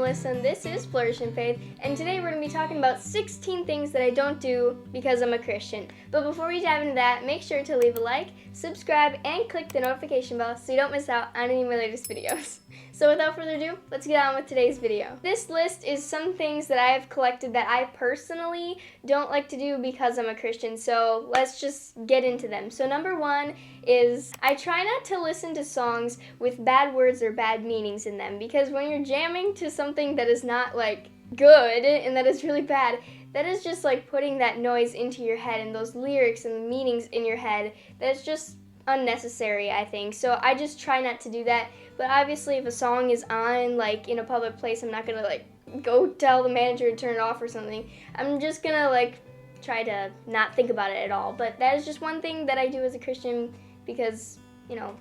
listen. This is Flourish in Faith, and today we're going to be talking about 16 things that I don't do because I'm a Christian. But before we dive into that, make sure to leave a like, subscribe, and click the notification bell so you don't miss out on any of my latest videos. So without further ado, let's get on with today's video. This list is some things that I have collected that I personally don't like to do because I'm a Christian, so let's just get into them. So number one is I try not to listen to songs with bad words or bad meanings in them, because when you're jamming to something that is not like good and that is really bad, that is just like putting that noise into your head and those lyrics and the meanings in your head. That's just unnecessary, I think. So I just try not to do that. But obviously if a song is on like in a public place, I'm not gonna like go tell the manager to turn it off or something. I'm just gonna like try to not think about it at all. But that is just one thing that I do as a Christian, because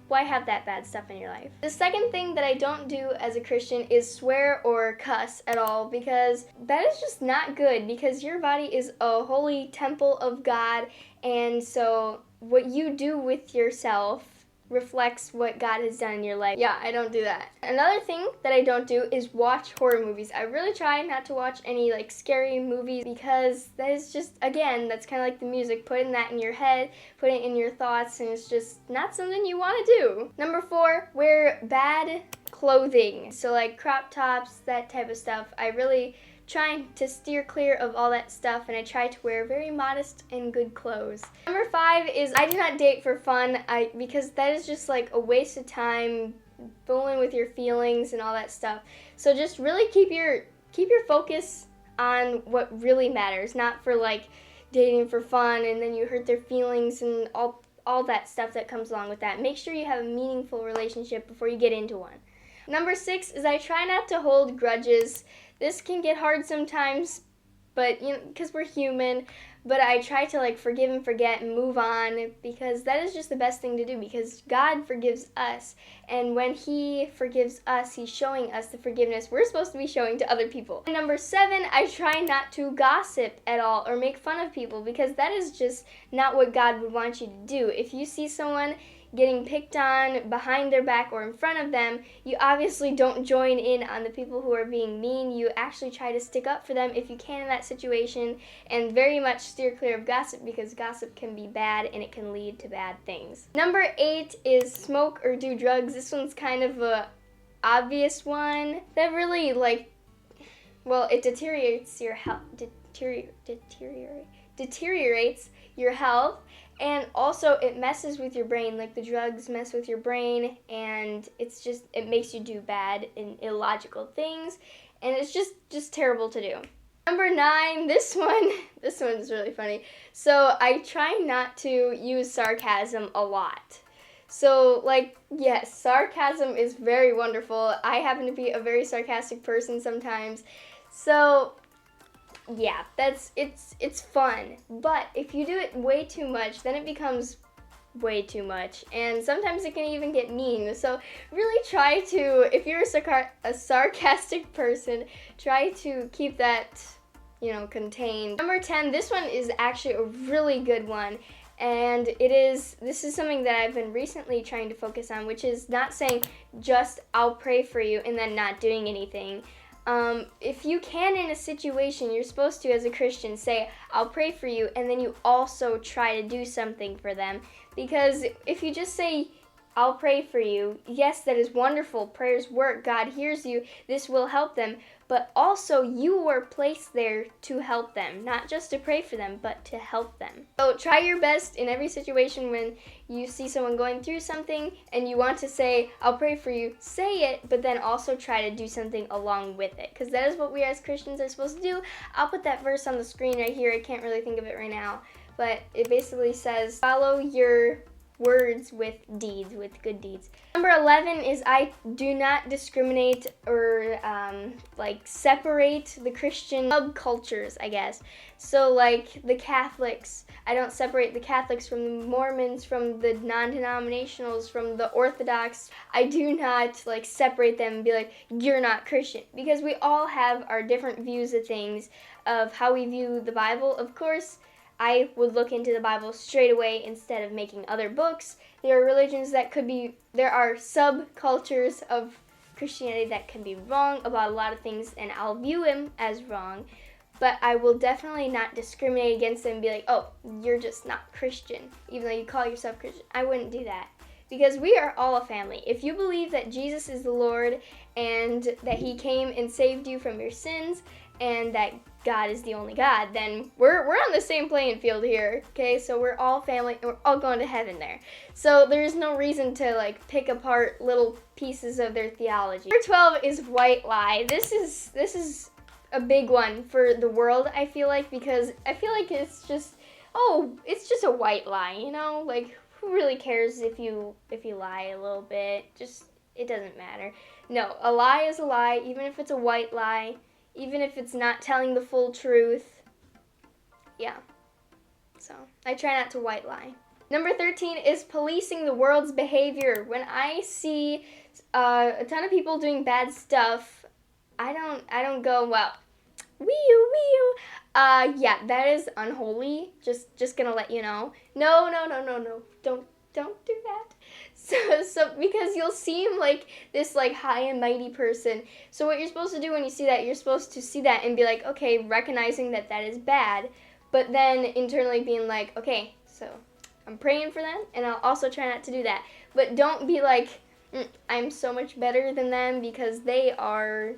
why have that bad stuff in your life? The second thing that I don't do as a Christian is swear or cuss at all, because that is just not good, because your body is a holy temple of God, and so what you do with yourself reflects what God has done in your life. Yeah, I don't do that. Another thing that I don't do is watch horror movies. I really try not to watch any like scary movies, because that is just, again, that's kind of like the music, putting that in your head, putting it in your thoughts, and it's just not something you want to do. Number 4, wear bad clothing. So like crop tops, that type of stuff. I really trying to steer clear of all that stuff, and I try to wear very modest and good clothes. Number 5 is I do not date for fun, because that is just like a waste of time, fooling with your feelings and all that stuff. So just really keep your focus on what really matters, not for like dating for fun and then you hurt their feelings and all that stuff that comes along with that. Make sure you have a meaningful relationship before you get into one. Number 6 is I try not to hold grudges. This can get hard sometimes, but because we're human, but I try to like forgive and forget and move on, because that is just the best thing to do, because God forgives us, and when He forgives us, He's showing us the forgiveness we're supposed to be showing to other people. And number 7, I try not to gossip at all or make fun of people, because that is just not what God would want you to do. If you see someone getting picked on behind their back or in front of them, you obviously don't join in on the people who are being mean. You actually try to stick up for them if you can in that situation, and very much steer clear of gossip, because gossip can be bad and it can lead to bad things. Number 8 is smoke or do drugs. This one's kind of a obvious one that really it deteriorates your health. Deteriorates your health, and also it messes with your brain. Like the drugs mess with your brain, and it makes you do bad and illogical things, and it's just terrible to do. Number 9, this one's really funny. So I try not to use sarcasm a lot. So yes, sarcasm is very wonderful. I happen to be a very sarcastic person sometimes. So yeah, it's fun, but if you do it way too much, then it becomes way too much, and sometimes it can even get mean. So really try to, if you're a sarcastic person, try to keep that, contained. Number 10, this one is actually a really good one, and this is something that I've been recently trying to focus on, which is not saying just I'll pray for you and then not doing anything. If you can in a situation, you're supposed to, as a Christian, say, I'll pray for you, and then you also try to do something for them. Because if you just say, I'll pray for you, yes, that is wonderful. Prayers work. God hears you. This will help them. But also, you were placed there to help them. Not just to pray for them, but to help them. So try your best in every situation when you see someone going through something and you want to say, I'll pray for you, say it, but then also try to do something along with it. Because that is what we as Christians are supposed to do. I'll put that verse on the screen right here. I can't really think of it right now. But it basically says, follow your words with deeds, with good deeds. Number 11 is I do not discriminate or separate the Christian subcultures, I guess. So like the Catholics, I don't separate the Catholics from the Mormons, from the non-denominationals, from the Orthodox. I do not separate them and be like, you're not Christian, because we all have our different views of things, of how we view the Bible. Of course, I would look into the Bible straight away instead of making other books. There are religions that there are subcultures of Christianity that can be wrong about a lot of things, and I'll view him as wrong, but I will definitely not discriminate against him and be like, oh, you're just not Christian, even though you call yourself Christian. I wouldn't do that, because we are all a family. If you believe that Jesus is the Lord and that he came and saved you from your sins and that God is the only God, then we're on the same playing field here, okay? So we're all family and we're all going to heaven there. So there's no reason to like pick apart little pieces of their theology. Number 12 is white lie. This is a big one for the world, I feel like, because I feel like it's just a white lie, you know? Like, who really cares if you lie a little bit? Just, it doesn't matter. No, a lie is a lie, even if it's a white lie, even if it's not telling the full truth. Yeah. So, I try not to white lie. Number 13 is policing the world's behavior. When I see a ton of people doing bad stuff, I don't go, well, wee-oo. Yeah, that is unholy. Just gonna let you know. No. Don't do that. So because you'll seem like this like high and mighty person. So what you're supposed to do when you see that, you're supposed to see that and be like, okay, recognizing that that is bad, but then internally being like, okay, so I'm praying for them, and I'll also try not to do that. But don't be like, I'm so much better than them because they are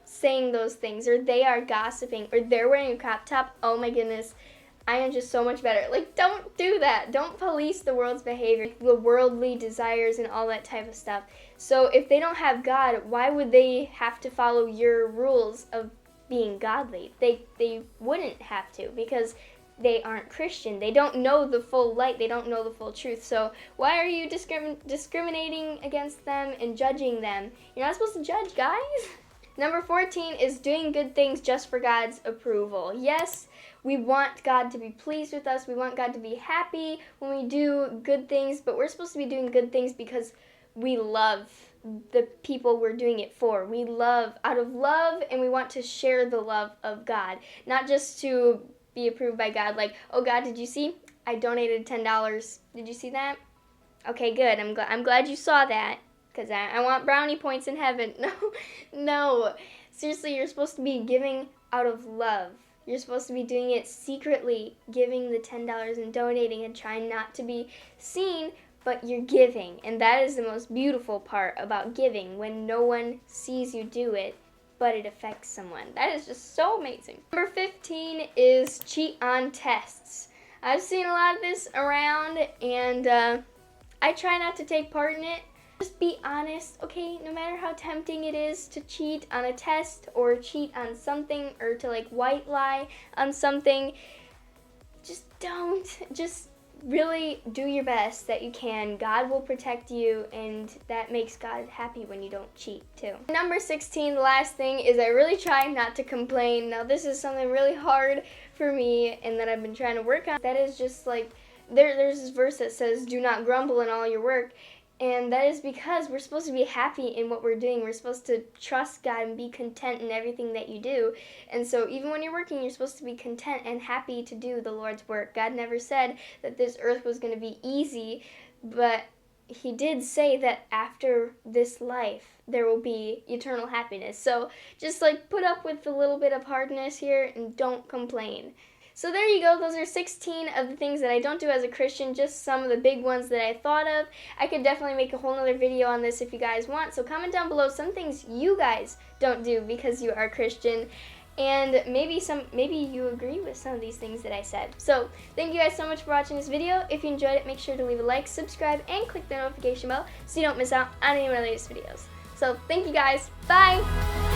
saying those things, or they are gossiping, or they're wearing a crop top. Oh my goodness, I am just so much better. Like, don't do that. Don't police the world's behavior, the worldly desires and all that type of stuff. So if they don't have God, why would they have to follow your rules of being godly? They wouldn't have to, because they aren't Christian. They don't know the full light. They don't know the full truth. So why are you discriminating against them and judging them? You're not supposed to judge, guys. Number 14 is doing good things just for God's approval. Yes, we want God to be pleased with us. We want God to be happy when we do good things, but we're supposed to be doing good things because we love the people we're doing it for. We love out of love, and we want to share the love of God, not just to be approved by God. Like, oh God, did you see? I donated $10. Did you see that? Okay, good. I'm glad you saw that, because I want brownie points in heaven. No. Seriously, you're supposed to be giving out of love. You're supposed to be doing it secretly, giving the $10 and donating and trying not to be seen, but you're giving. And that is the most beautiful part about giving, when no one sees you do it, but it affects someone. That is just so amazing. Number 15 is cheat on tests. I've seen a lot of this around, and I try not to take part in it. Just be honest, okay? No matter how tempting it is to cheat on a test or cheat on something, or to like white lie on something, just don't. Just really do your best that you can. God will protect you, and that makes God happy when you don't cheat too. Number 16, the last thing, is I really try not to complain. Now this is something really hard for me and that I've been trying to work on. That is just like, there's this verse that says, do not grumble in all your work. And that is because we're supposed to be happy in what we're doing. We're supposed to trust God and be content in everything that you do. And so even when you're working, you're supposed to be content and happy to do the Lord's work. God never said that this earth was going to be easy, but he did say that after this life, there will be eternal happiness. So just like put up with a little bit of hardness here and don't complain. So there you go. Those are 16 of the things that I don't do as a Christian, just some of the big ones that I thought of. I could definitely make a whole nother video on this if you guys want. So comment down below some things you guys don't do because you are Christian. And maybe you agree with some of these things that I said. So thank you guys so much for watching this video. If you enjoyed it, make sure to leave a like, subscribe, and click the notification bell so you don't miss out on any of my latest videos. So thank you guys. Bye!